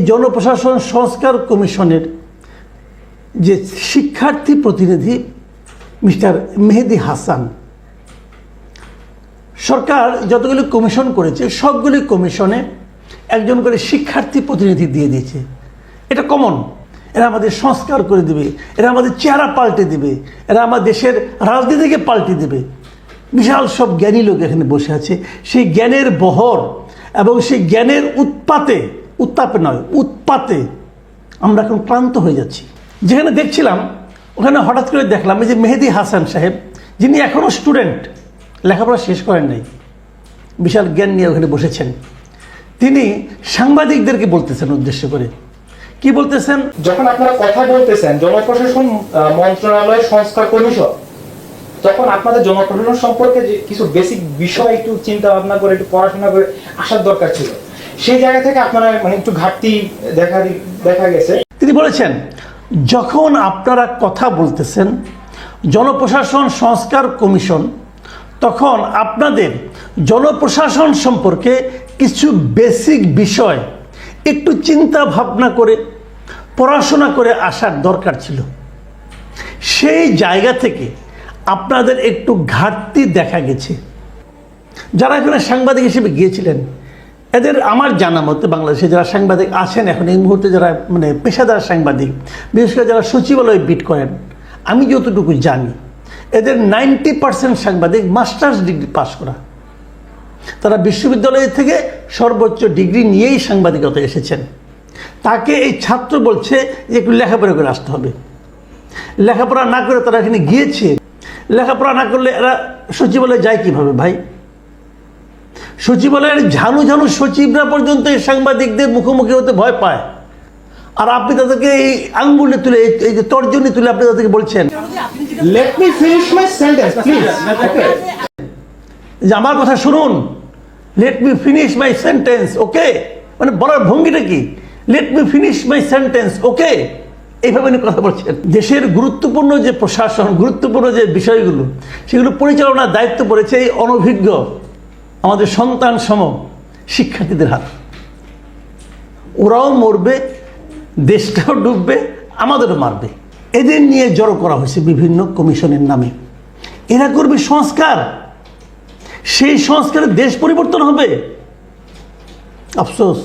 জনপ্রশাসন সংস্কার কমিশনের যে শিক্ষার্থী প্রতিনিধি মিস্টার মেহেদী হাসান, সরকার যতগুলি কমিশন করেছে সবগুলি কমিশনে একজন করে শিক্ষার্থী প্রতিনিধি দিয়ে দিয়েছে। এটা কমন। এরা আমাদের সংস্কার করে দেবে, এরা আমাদের চেহারা পাল্টে দেবে, এরা আমার দেশের রাজনীতিকে পাল্টে দেবে। বিশাল সব জ্ঞানী লোক এখানে বসে আছে। সেই জ্ঞানের বহর এবং সেই জ্ঞানের উৎপাতে আমরা এখন ক্লান্ত হয়ে যাচ্ছি। যেখানে দেখছিলাম ওখানে হঠাৎ করে দেখলাম এই যে মেহেদী হাসান সাহেব, যিনি এখনও স্টুডেন্ট, লেখাপড়া শেষ করেন নাই, বিশাল জ্ঞান নিয়ে ওখানে বসেছেন। তিনি সাংবাদিকদেরকে বলতেছেন উদ্দেশ্য করে, কি বলতেছেন? যখন আপনারা কথা বলতেছেন জনপ্রশাসন মন্ত্রণালয় সংস্কার কমিশন, তখন আপনাদের জনপ্রশাসন সম্পর্কে যে কিছু বেসিক বিষয় একটু চিন্তা ভাবনা করে একটু পড়াশোনা করে আসার দরকার ছিল। সেই জায়গা থেকে আপনারা একটু ঘাটতি দেখা গেছে। তিনি বলেছেন, যখন আপনারা কথা বলতেছেন জনপ্রশাসন সংস্কার কমিশন, তখন আপনাদের জনপ্রশাসন সম্পর্কে কিছু বেসিক বিষয় একটু চিন্তা ভাবনা করে পড়াশোনা করে আসার দরকার ছিল। সেই জায়গা থেকে আপনাদের একটু ঘাটতি দেখা গেছে। যারা এখানে সাংবাদিক হিসেবে গিয়েছিলেন, এদের আমার জানা মতে বাংলাদেশে যারা সাংবাদিক আছেন এখন এই মুহূর্তে, যারা পেশাদার সাংবাদিক, বিশেষ করে যারা সচিবালয়ে বিট করেন, আমি যতটুকু জানি এদের 90% সাংবাদিক মাস্টার্স ডিগ্রি পাস করা। তারা বিশ্ববিদ্যালয় থেকে সর্বোচ্চ ডিগ্রি নিয়েই সাংবাদিকতা এসেছেন। তাকে এই ছাত্র বলছে যে একটু লেখাপড়া করে আসতে হবে। লেখাপড়া না করে তারা এখানে গিয়েছে। লেখাপড়া না করলে এরা সচিবালয়ে যায় কীভাবে ভাই? সচিবালয়ের ঝানু সচিবরা পর্যন্ত এই সাংবাদিকদের মুখোমুখি হতে ভয় পায়, আর আপনি তাদেরকে এই আঙ্গুলে তুলে, এই যে তর্জনী তুলে আপনি তাদেরকে বলছেন let me finish my sentence please. Okay, যে আমার কথা শুনুন, let me finish my sentence, okay, মানে বলার ভঙ্গিটা কি? Let me finish my sentence, okay, এইভাবে উনি কথা বলছেন। দেশের গুরুত্বপূর্ণ যে প্রশাসন, গুরুত্বপূর্ণ যে বিষয়গুলো, সেগুলো পরিচালনার দায়িত্ব পড়েছে এই অনভিজ্ঞ আমাদের সন্তান সম শিক্ষার্থীদের হাত। ওরাও মরবে, দেশটাও ডুববে, আমাদেরও মারবে। এদের নিয়ে জড়ো করা হয়েছে বিভিন্ন কমিশনের নামে। এরা করবে সংস্কার, সেই সংস্কারে দেশ পরিবর্তন হবে। আফসোস।